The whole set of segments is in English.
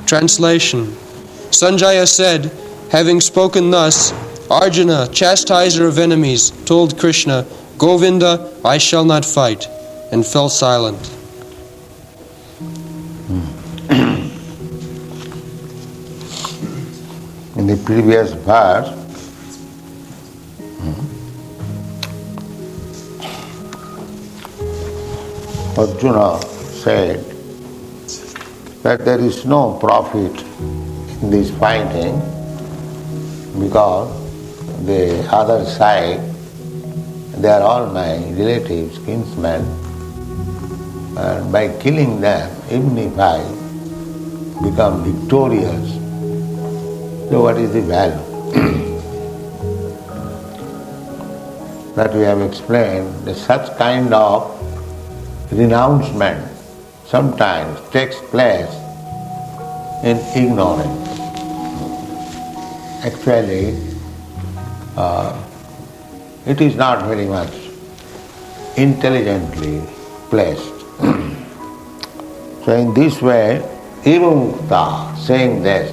Translation. Sanjaya said, having spoken thus, Arjuna, chastiser of enemies, told Krishna, Govinda, I shall not fight, and fell silent. In the previous verse, Arjuna said that there is no profit in this fighting because the other side, they are all my relatives, kinsmen, and by killing them, even if I become victorious, so what is the value? That we have explained, that such kind of renouncement sometimes takes place in ignorance. Actually, it is not very much intelligently placed. So in this way, evam uktva, saying this,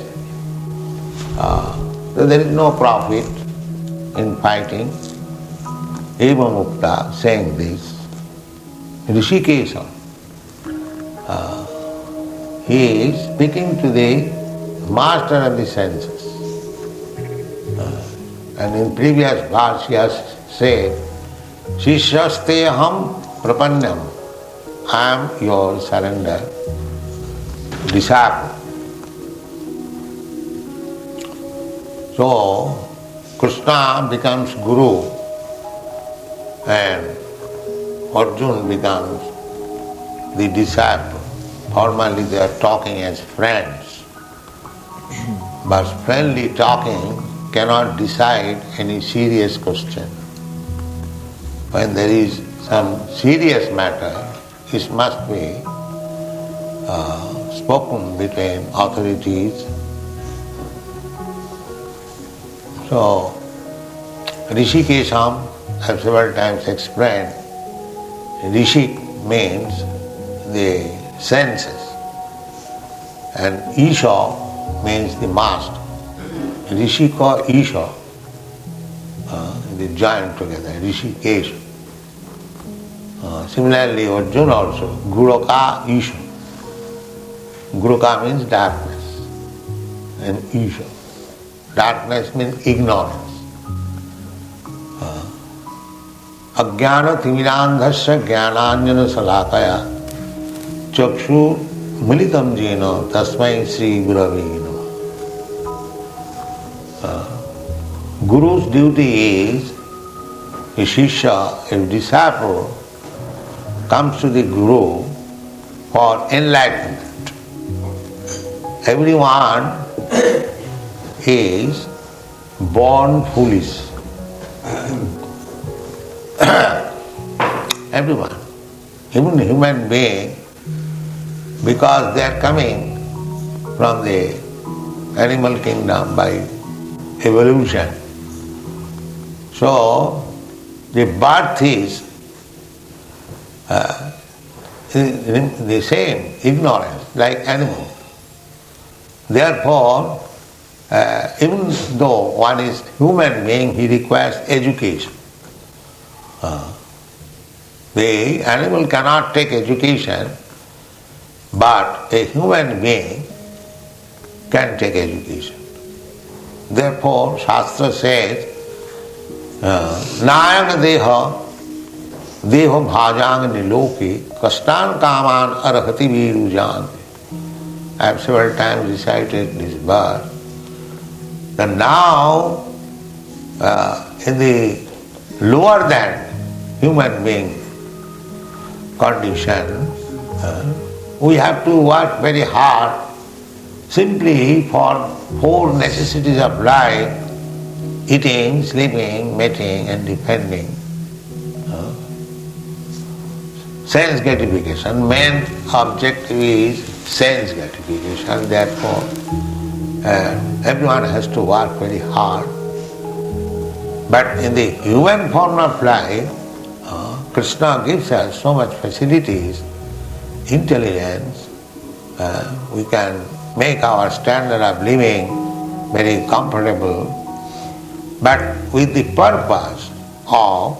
there is no profit in fighting. Evam uktva, saying this, hrsikesam, he is speaking to the master of the senses. And in previous verse he has said, evam prapannam, I am your surrender disciple. So Krsna becomes guru and Arjuna becomes the disciple. Formally they are talking as friends, but friendly talking cannot decide any serious question. When there is some serious matter, it must be spoken between authorities. So, hrsikesam, I have several times explained, Rishik means the senses and Isha means the master. Rishika, Isha, they join together, Hrsikesam. Similarly, Arjuna also, gudakesah, Isha. Gudakesah means darkness and Isha. Darkness means ignorance. Ajnana timirandhasya jnananjana salakaya chakshu militam jena tasmai Sri Gurave Namah. Guru's duty is, a shishya, a disciple, comes to the Guru for enlightenment. Everyone is born foolish. Everyone, even human being, because they are coming from the animal kingdom by evolution. So the birth is the same, ignorance, like animal. Therefore, even though one is human being, he requires education. The animal cannot take education, but a human being can take education. Therefore, Shastra says, Nayang deha, deho bhajang niloki, kastan kaman arhati virujan. I have several times recited this verse. And now, in the lower than human being condition, we have to work very hard simply for 4 necessities of life: eating, sleeping, mating and defending. Sense gratification. Main objective is sense gratification. Therefore, everyone has to work very hard. But in the human form of life, Krsna gives us so much facilities, intelligence, we can make our standard of living very comfortable, but with the purpose of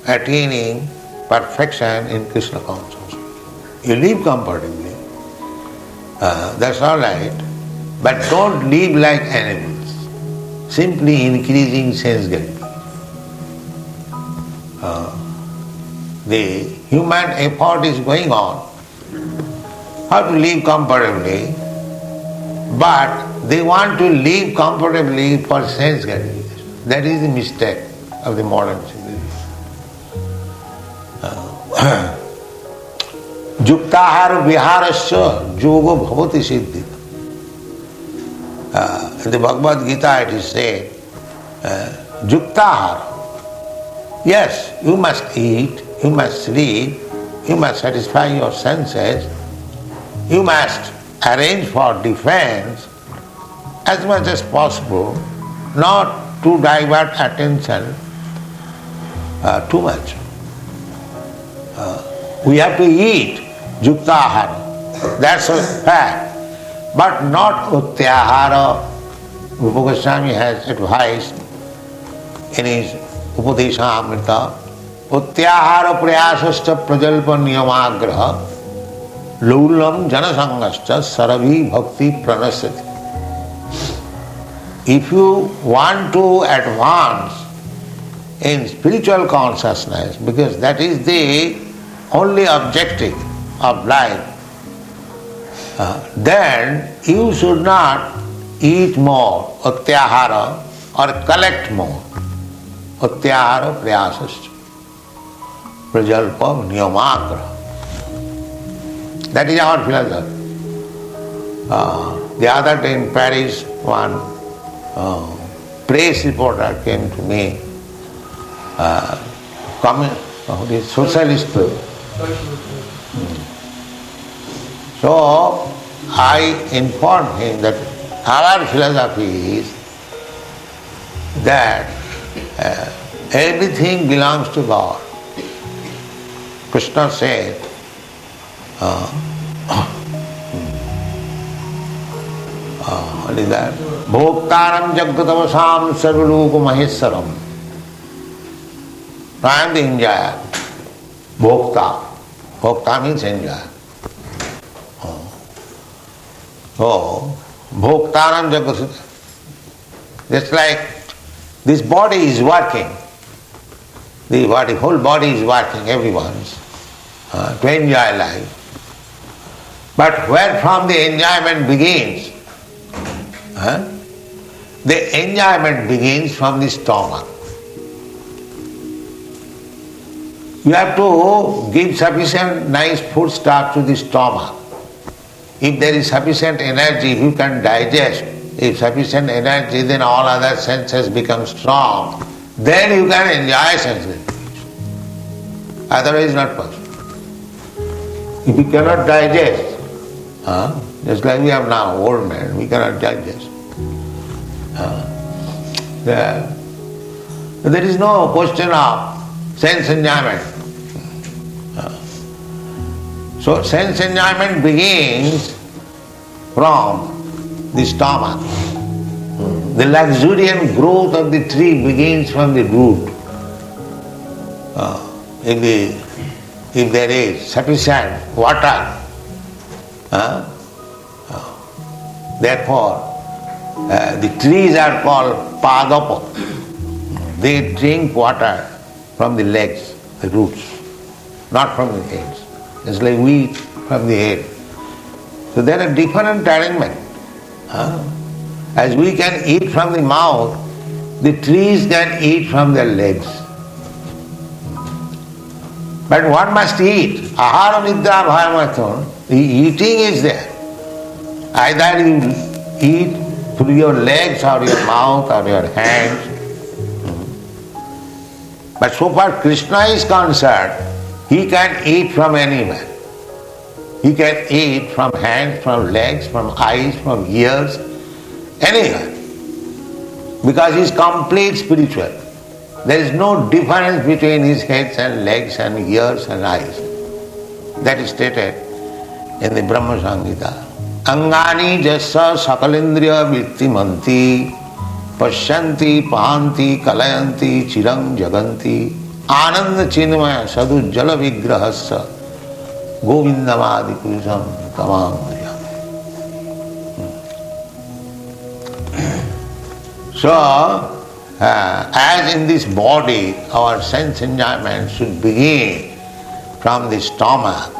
attaining perfection in Krishna consciousness. You live comfortably, that's all right, but don't live like animals, simply increasing sense gratification. The human effort is going on how to live comfortably, but they want to live comfortably for sense gratification. That is the mistake of the modern civilization. Yuktahara viharasya yoga bhavati siddhita. In the Bhagavad Gita it is said, yuktahara. Yes, you must eat, you must sleep, you must satisfy your senses, you must arrange for defense as much as possible, not to divert attention too much. We have to eat yuktahara, that's a fact, but not utyahara. Rupa Goswami has advised in his Upadesha Amrita, utyahara prayasascha prajalpa niyamagraha laulam janasangascha sarabhi bhakti pranasati. If you want to advance in spiritual consciousness, because that is the only objective of life, then you should not eat more, utyahara, or collect more. Utyahara prayasascha prajalpa niyamagraha. That is our philosophy. The other day in Paris, one press reporter came to me, socialist. So I informed him that our philosophy is that everything belongs to God. Krishna said, what is that? Bhoktaram jagatavasam sarvaloka maheswaram. I am the enjoyer. Bhokta. Bhokta means enjoyer. So, bhoktaram jagatavasam. Just like this body is working. The whole body is working, everyone's, to enjoy life. But where from the enjoyment begins? The enjoyment begins from the stomach. You have to give sufficient nice food stuff to the stomach. If there is sufficient energy, if you can digest, if sufficient energy, then all other senses become strong. Then you can enjoy sense gratification. Otherwise not possible. If you cannot digest, just like we have now, old men, we cannot digest. There is no question of sense enjoyment. So sense enjoyment begins from the stomach. The luxuriant growth of the tree begins from the root. If there is sufficient water, therefore the trees are called parantapah. They drink water from the legs, the roots, not from the heads. It's like wheat from the head. So there are different arrangements. As we can eat from the mouth, the trees can eat from their legs. But one must eat. Ahara nidra bhayamathon. The eating is there. Either you eat through your legs or your mouth or your hands. But so far Krishna is concerned, he can eat from anywhere. He can eat from hands, from legs, from eyes, from ears, anywhere. Because he is complete spiritual. There is no difference between his heads and legs and ears and eyes. That is stated in the Brahma Samhita. Angani jasa sakalindriya vittimanti Pashyanti pahanti kalayanti chirang jaganti Ananda chinmaya sadhu jala vigrahasya govindamadi purusham tamam. So, as in this body, our sense enjoyment should begin from the stomach.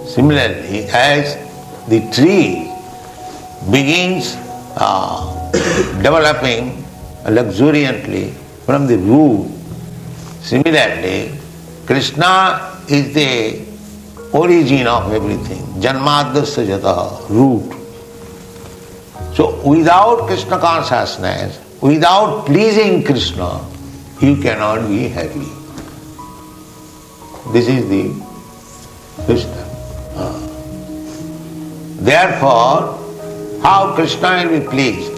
Similarly, as the tree begins developing luxuriantly from the root, similarly, Krishna is the origin of everything. Janmadasya jataha, root. So without Krishna consciousness, without pleasing Krishna, you cannot be happy. This is the system. Therefore, how Krishna will be pleased?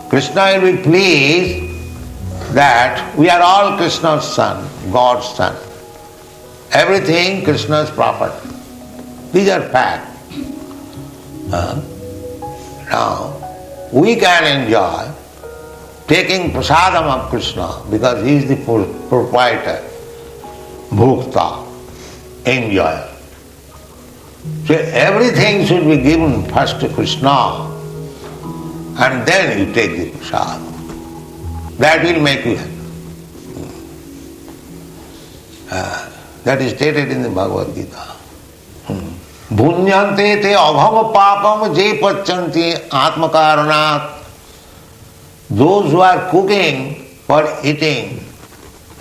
Krishna will be pleased that we are all Krishna's son, God's son. Everything Krishna's property. These are facts. Now, we can enjoy taking prasadam of Krishna because he is the proprietor, bhukta, enjoyer. So everything should be given first to Krishna and then you take the prasad. That will make you happy. That is stated in the Bhagavad Gita. Bhunyante te evam papam je pachanti atmakaranat. Those who are cooking for eating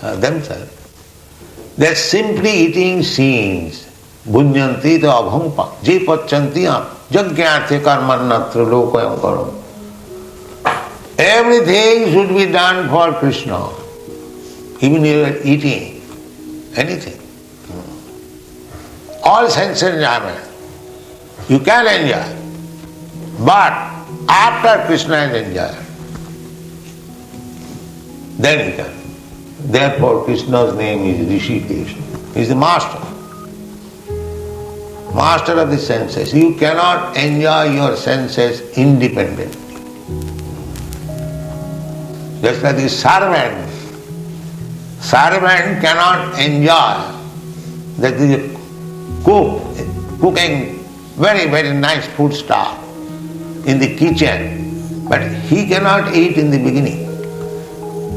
themselves, they are simply eating scenes. Bhunyante te evam papam je pachanti jagyarthe karmanatra lokayam karam. Everything should be done for Krishna. Even you are eating anything. All sense enjoyment. You can enjoy. But after Krishna is enjoyed, then you can. Therefore Krishna's name is Hrsikesam. He is the master. Master of the senses. You cannot enjoy your senses independently. Just like the servant. Servant cannot enjoy that the cooking very, very nice food stuff in the kitchen, but he cannot eat in the beginning.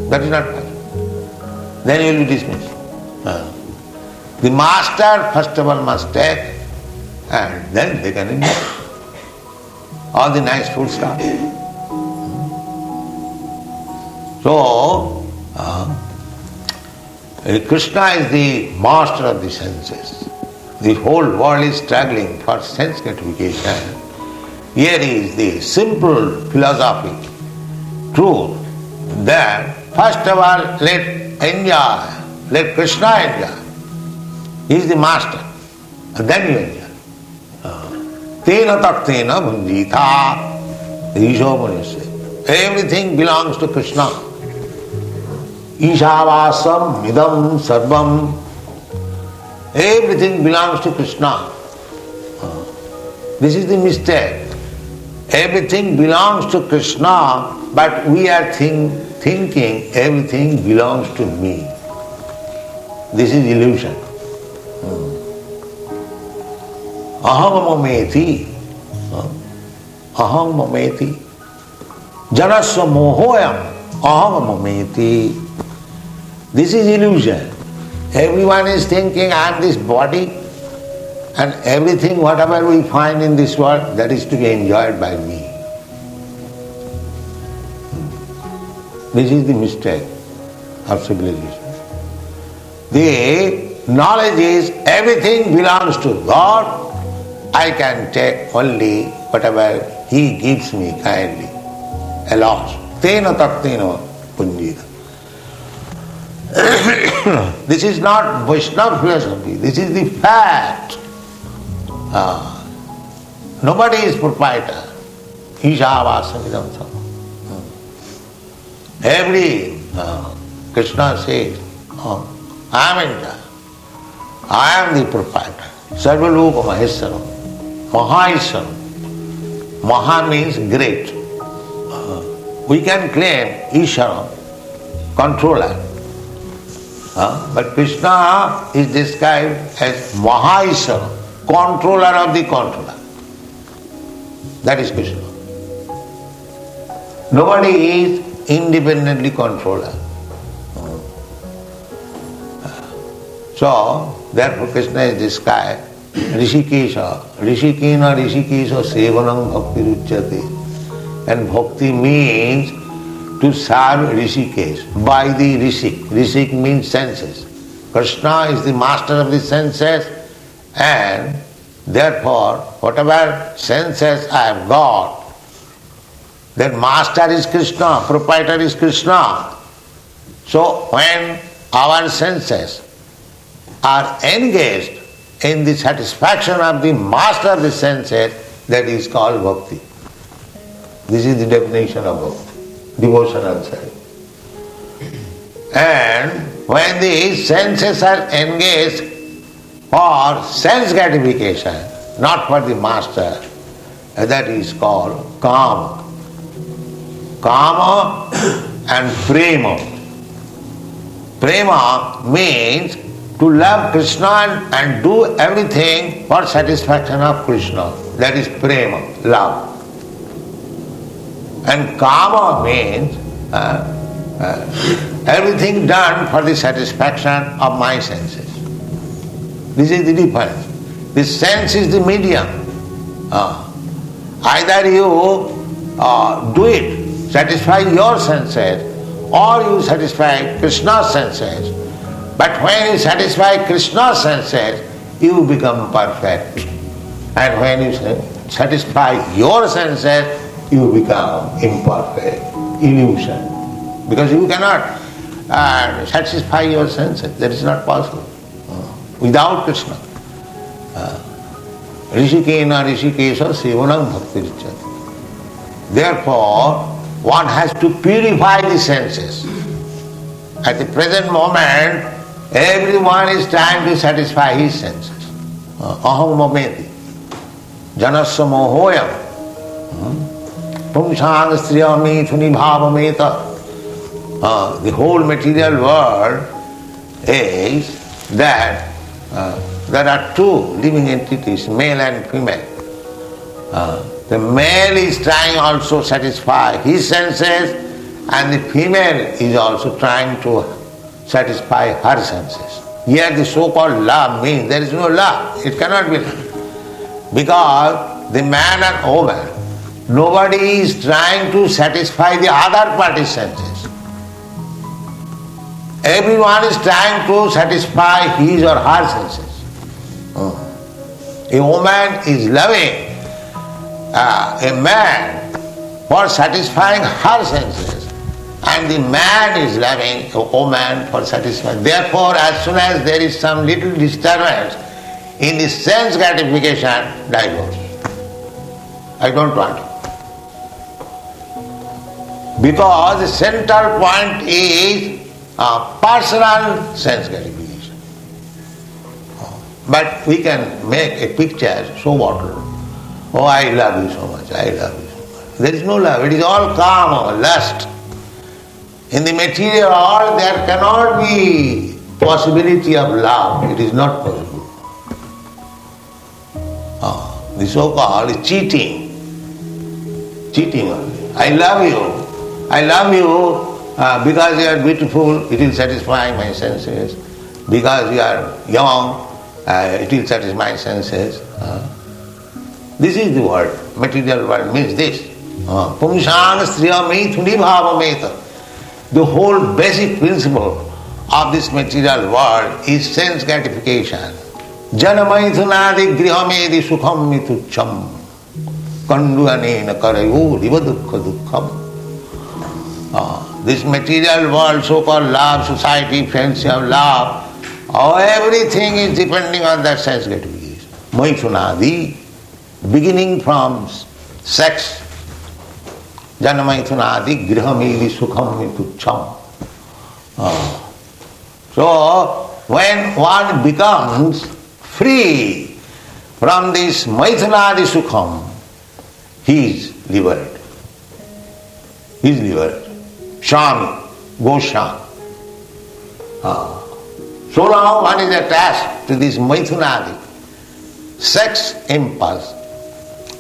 That is not possible. Then he will be dismissed. The master first of all must take and then they can enjoy all the nice food stuff. So, Krishna is the master of the senses. The whole world is struggling for sense gratification. Here is the simple philosophy, truth, that first of all let Krishna enjoy. He is the master. And then you enjoy. Tena taktena bhunjita, Risho Muni said. Everything belongs to Krishna. Ishavasam midam sarvam. Everything belongs to Krishna. This is the mistake. Everything belongs to Krishna, but we are thinking everything belongs to me. This is illusion. Aham mameti. Aham mameti. Janasya mohoyam. Aham mameti. This is illusion. Everyone is thinking I am this body and everything whatever we find in this world that is to be enjoyed by me. This is the mistake of civilization. The knowledge is everything belongs to God. I can take only whatever He gives me kindly. Alas, tena taktena punjita. This is not Vaishnava philosophy, this is the fact. Nobody is proprietor. Ishavasam idam. Every Krishna says, I am in charge. I am the proprietor. Sarvaloka Maheshwaram. Mahaisam. Maha means great. We can claim Ishvara, controller. But Krishna is described as Mahaisam, controller of the controller. That is Krishna. Nobody is independently controller. So, therefore Krishna is described Hrsikesam. Hrsikena Hrsikesha sevanam bhakti ruchyate. And bhakti means to serve Hrshikesh by the Hrshik. Hrshik means senses. Krishna is the master of the senses, and therefore whatever senses I have got, that master is Krishna, proprietor is Krishna. So when our senses are engaged in the satisfaction of the master of the senses, that is called bhakti. This is the definition of bhakti, devotional service. And when the senses are engaged for sense gratification, not for the master, that is called kama. Kama and prema. Prema means to love Krishna and do everything for satisfaction of Krishna. That is prema, love. And kama means everything done for the satisfaction of my senses. This is the difference. The sense is the medium. Either you do it, satisfy your senses, or you satisfy Krishna's senses. But when you satisfy Krishna's senses, you become perfect. And when you satisfy your senses, you become imperfect, illusion. Because you cannot satisfy your senses. That is not possible. Without Krishna. Hrsikena Hrsikesha sevanam bhakti ruchyate. Therefore, one has to purify the senses. At the present moment, everyone is trying to satisfy his senses. Aham mameti. Janasya mohoyam. Pumsang striyami thuni bhavameta. The whole material world is that there are two living entities, male and female. The male is trying also to satisfy his senses, and the female is also trying to satisfy her senses. Here the so-called love means there is no love. It cannot be love. Because the man and woman, nobody is trying to satisfy the other party's senses. Everyone is trying to satisfy his or her senses. A woman is loving a man for satisfying her senses, and the man is loving a woman for satisfying. Therefore, as soon as there is some little disturbance in the sense gratification, divorce. I don't want it. Because the central point is personal sense gratification. But we can make a picture so water. Oh, I love you so much, I love you so much. There is no love, it is all kama, lust. In the material world there cannot be possibility of love, it is not possible. The so-called cheating only. I love you because you are beautiful, it will satisfy my senses. Because you are young, it will satisfy my senses. This is the word. Material world means this. Pumsang striyami thuni bhavameta. The whole basic principle of this material world is sense gratification. Janamaithunadi grihamedi sukham mitucham. Kanduanena karayo riva dukkha dukkham. This material world, so-called love, society, friendship, love, everything is depending on that sense gratification. Maithunadi, beginning from sex, janamaithunadi grihamedi sukham mitucham. So, when one becomes free from this maithunadi sukham, he is liberated. He is liberated. Shami, Gosham. So long one is attached to this maithunadi, sex impulse,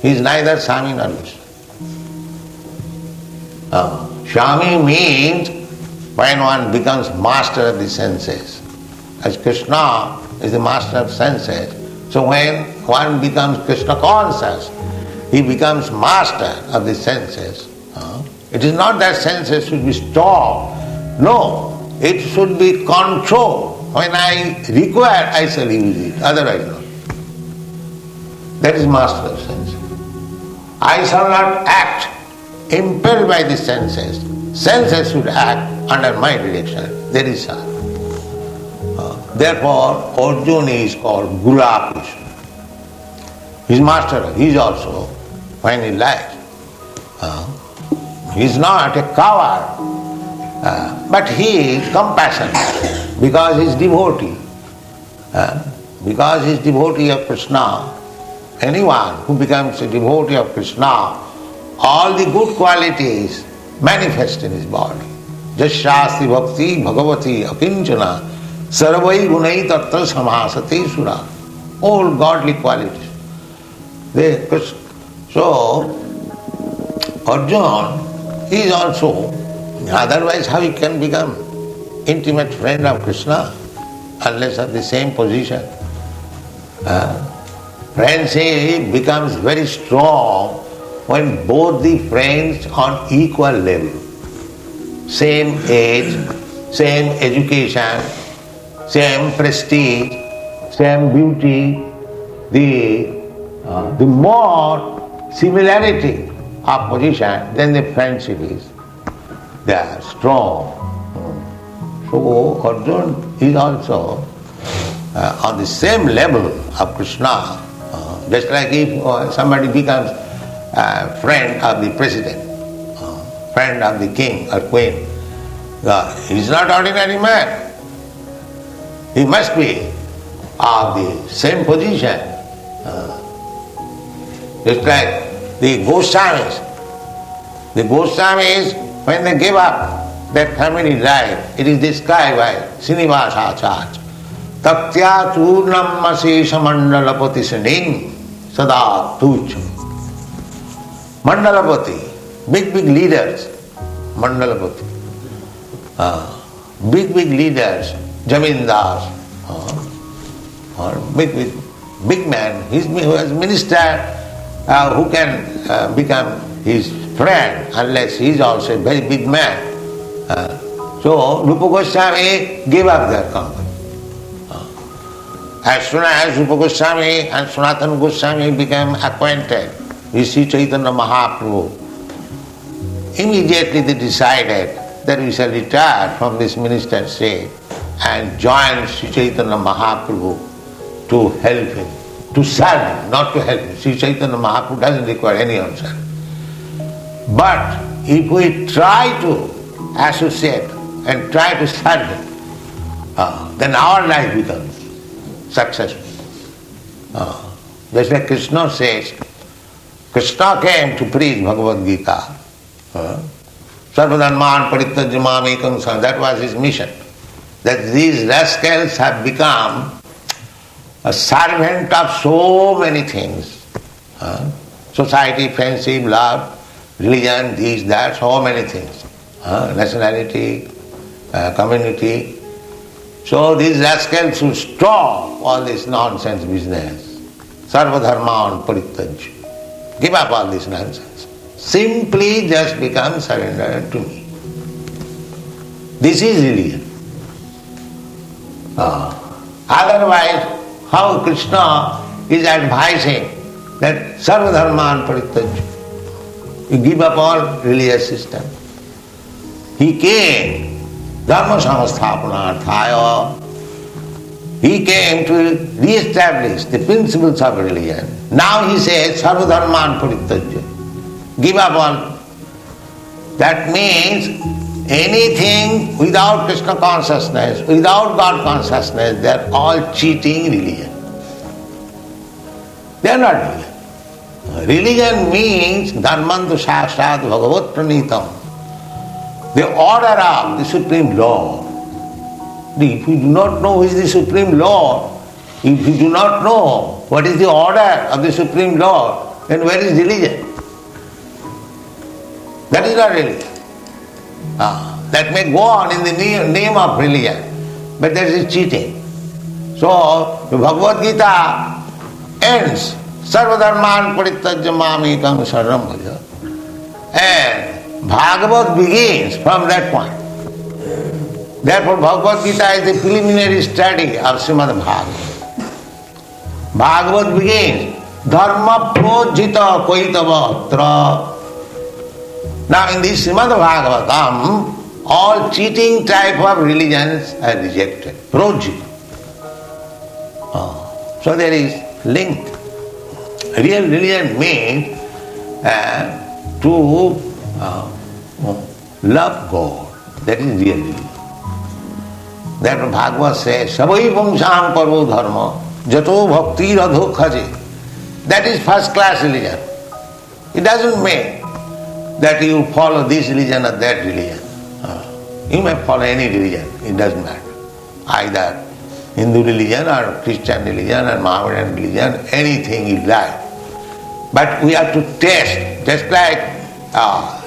he is neither Swami nor Vishnu. Swami means when one becomes master of the senses. As Krishna is the master of senses, so when one becomes Krishna conscious, he becomes master of the senses. It is not that senses should be stopped. No, it should be controlled. When I require, I shall use it, otherwise not. That is master of senses. I shall not act impelled by the senses. Senses should act under my direction. That is Sar. Therefore, Arjuna is called gudakesah. He is master. He is also, when he lies, he is not a coward, but he is compassionate because he is devotee. Because he is devotee of Krishna, anyone who becomes a devotee of Krishna, all the good qualities manifest in his body. Jasyasti bhakti bhagavati akinchana sarvai gunai tatra samasati sura. All godly qualities. So, Arjuna is also, otherwise how he can become intimate friend of Krishna unless of the same position? Friendship becomes very strong when both the friends on equal level, same age, same education, same prestige, same beauty, the more similarity of position, then the friendship is there, strong. So Arjuna is also on the same level of Krishna, just like if somebody becomes a friend of the president, friend of the king or queen, he is not ordinary man. He must be of the same position. Just like the Goswamis. The Goswamis, when they give up their family life, it is described by Srinivasa Acharya. Taktya churnam asesha mandalapati saning sada tucha. Mandalapati, big leaders, Mandalapati. Big leaders, Jamindars, or big man, who has minister, who can become his friend unless he is also a very big man. So Rupa Goswami gave up their company. As soon as Rupa Goswami and Sanatana Goswami became acquainted with Sri Chaitanya Mahaprabhu, immediately they decided that we shall retire from this ministership and join Sri Chaitanya Mahaprabhu to help him, to serve him, not to help him. Sri Chaitanya Mahaprabhu doesn't require any answer. But if we try to associate and try to serve him, then our life becomes successful. Just like Krishna says, Krishna came to preach Bhagavad Gita. Sarvadharman parityajya mam ekam sam. That was his mission. That these rascals have become a servant of so many things. Society, friendship, love, religion, this, that, so many things. Nationality, community. So these rascals should stop all this nonsense business. Sarvadharman parityajya. Give up all this nonsense. Simply just become surrendered to me. This is religion. Otherwise, how Krishna is advising that sarvadharman parityajya. You give up all religious system. He came, dharma samasthapanarthaya. He came to re-establish the principles of religion. Now he says, sarvadharman parityajya. Give up all. That means anything without Krishna consciousness, without God consciousness, they are all cheating religion. They are not religion. Religion means dharmantu shastrat bhagavat pranitam, the order of the Supreme Lord. If you do not know who is the Supreme Lord, if you do not know what is the order of the Supreme Lord, then where is religion? That is not religion. That may go on in the name of religion, but that is cheating. So, the Bhagavad Gita ends, sarvadharman parityajya mam ekam sharanam bhaja. And Bhagavad begins from that point. Therefore, Bhagavad Gita is the preliminary study of Srimad Bhagavad. Bhagavad begins, dharma projita koitavatra. Now in this Srimad Bhagavatam, all cheating type of religions are rejected. Projita. So there is link. Real religion means to love God. That is real religion. Therefore Bhagavad says, Savai pumsam parvo dharma, jato bhakti radho khaje. That is first class religion. It doesn't mean that you follow this religion or that religion. You may follow any religion, it doesn't matter. Either Hindu religion or Christian religion or Mohammedan religion, anything you like. But we have to test, just like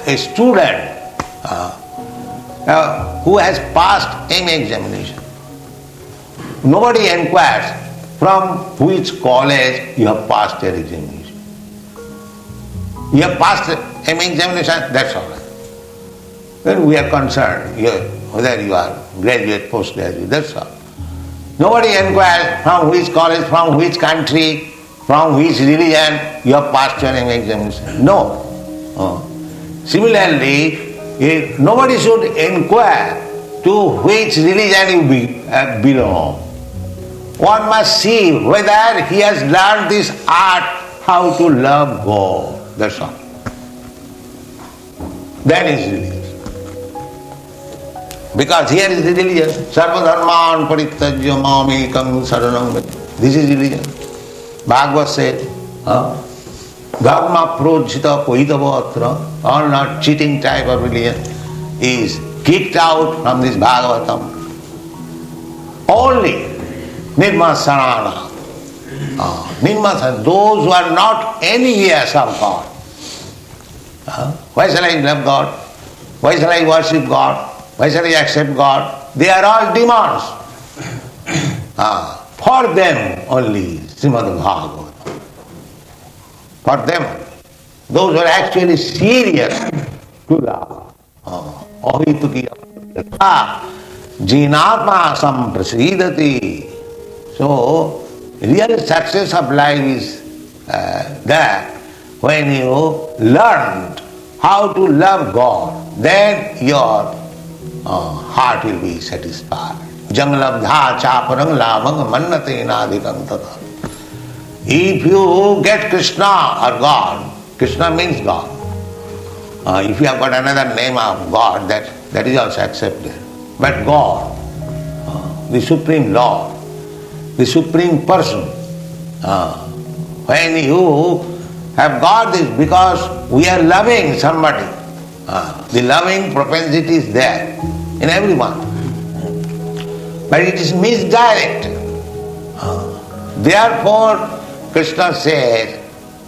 a student who has passed any examination. Nobody inquires from which college you have passed your examination. You have passed any examination, that's all right. Then we are concerned whether you are graduate, postgraduate, that's all. Nobody inquires from which college, from which country, from which religion you have passed your examination. No. Similarly, nobody should inquire to which religion you belong. One must see whether he has learned this art how to love God. That's all. That is religion. Because here is the religion. Sarvadharman parityajya mam ekam sharanam. This is religion. Bhagavad said, dharma projita koitavatra, all not cheating type of religion, is kicked out from this Bhagavatam. Only nirmasarana. Nirmasarana, those who are not envious of God. Why shall I love God? Why shall I worship God? Why shall I accept God? They are all demons. For them only, Srimad Bhagavatam. For them, those who are actually serious to love. Jinatma samprasidati. So, real success of life is that when you learned how to love God, then your heart will be satisfied. Jangalabdha chaparang lavang mannate nadikam tata. If you get Krsna or God, Krsna means God. If you have got another name of God, that is also accepted. But God, the Supreme Lord, the Supreme Person, when you have got this, because we are loving somebody, the loving propensity is there in everyone. But it is misdirected. Therefore, Krsna says,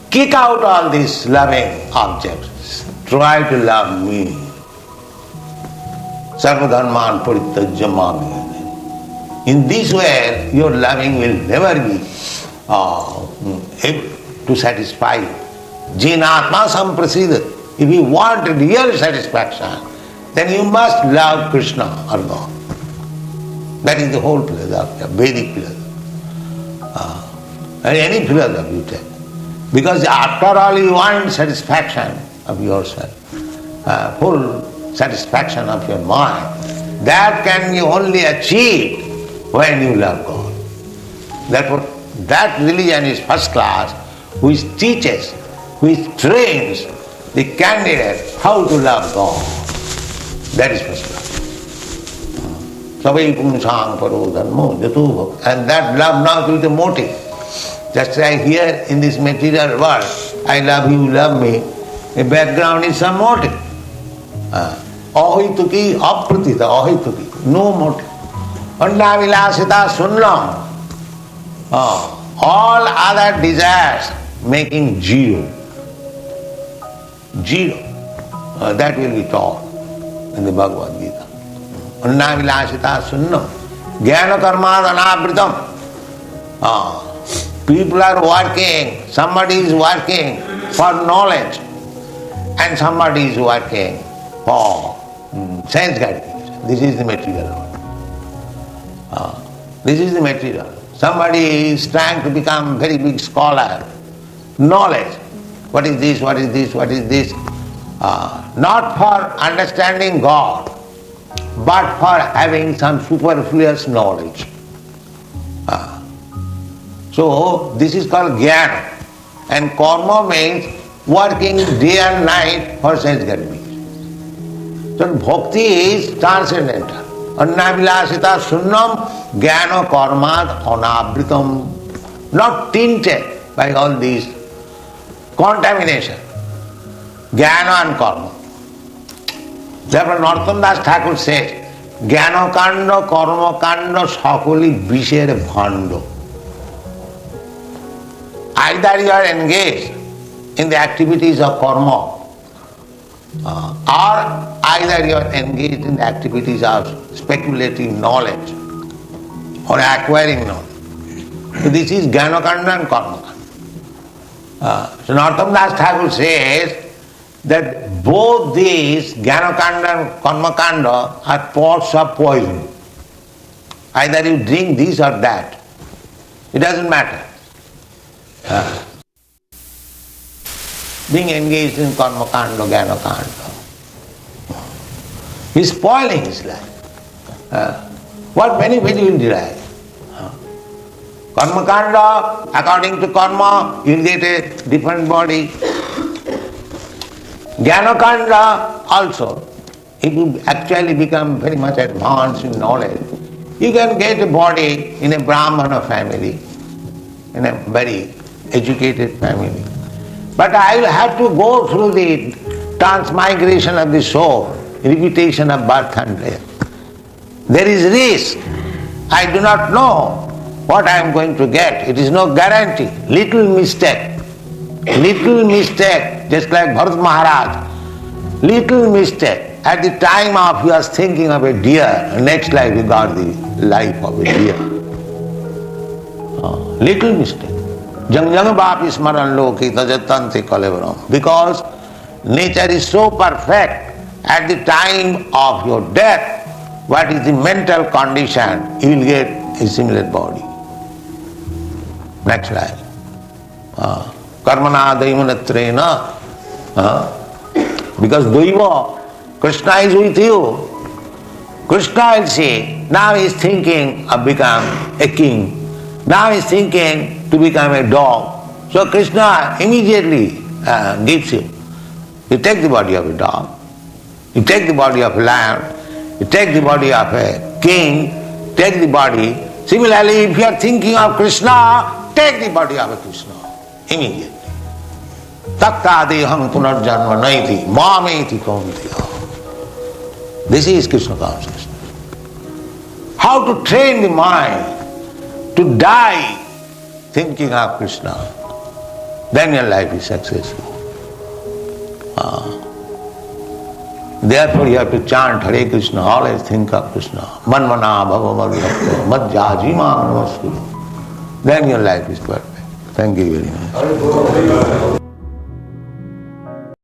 kick out all these loving objects. Try to love me. Sarvadharman parityajya mam. In this way, your loving will never be able to satisfy you. Jinatma samprasidat. If you want real satisfaction, then you must love Krishna or God. That is the whole philosophy, Vedic philosophy. And any philosophy you take. Because after all you want satisfaction of yourself, full satisfaction of your mind. That can be only achieved when you love God. Therefore, that religion is first class, which teaches, which trains the candidate how to love God. That is first class. Savai pumsam paro dharmo jato bhakti. And that love now is the motive. Just like here in this material world, I love you, love me, the background is some motive. Ahituki, apratita, ahituki, no motive. Anda vilasita sunnam. All other desires making zero. Zero. That will be taught in the Bhagavad Gita. Anda vilasita sunnam. Jnana karmad anabritam. People are working, somebody is working for knowledge and somebody is working for sense gratification. This is the material world. This is the material. Somebody is trying to become very big scholar. Knowledge. What is this, what is this, what is this? Not for understanding God, but for having some superfluous knowledge. So this is called jnana. And karma means working day and night for sense gratification. So bhakti is transcendental. Annavilasita sunnam jnana karmad anabritam. Not tainted by all these contamination. Jnana and karma. Therefore Narottam Das Thakur says, jnana kanda, karma kanda, sakoli bisher bhando. Either you are engaged in the activities of karma, or either you are engaged in the activities of speculative knowledge or acquiring knowledge. So this is jnana-kanda and karma-kanda. So Narottam Das Thakur says that both these jnana-kanda and karma-kanda are pots of poison. Either you drink this or that. It doesn't matter. Being engaged in karma kanda, jnana kanda, he is spoiling his life. What benefit you will derive? Karma kanda, according to karma, you will get a different body. Jnana kanda also, if you actually become very much advanced in knowledge, you can get a body in a Brahmana family, in a very educated family. But I will have to go through the transmigration of the soul, repetition of birth and death. There is risk. I do not know what I am going to get. It is no guarantee. Little mistake, just like Bharat Maharaj, little mistake. At the time of you are thinking of a deer, next life you got the life of a deer. Little mistake. Jang jang bapi smaran loki tajatante kalevaram. Because nature is so perfect, at the time of your death, what is the mental condition, you will get a similar body. Next life. Karmana daimunatrena. Because Daiva, Krsna is with you. Krsna will say, now he is thinking of become a king. Now he is thinking to become a dog. So Krsna immediately gives him. You take the body of a dog, you take the body of a lion, you take the body of a king, take the body. Similarly, if you are thinking of Krsna, take the body of a Krsna immediately. Takta deham punarjanma naiti mameti kauntiya. This is Krishna consciousness. How to train the mind to die thinking of Krishna, then your life is successful. Therefore you have to chant Hare Krishna, always think of Krishna. Manmana bhava madhyajima namaskuru. Then your life is perfect. Thank you very much.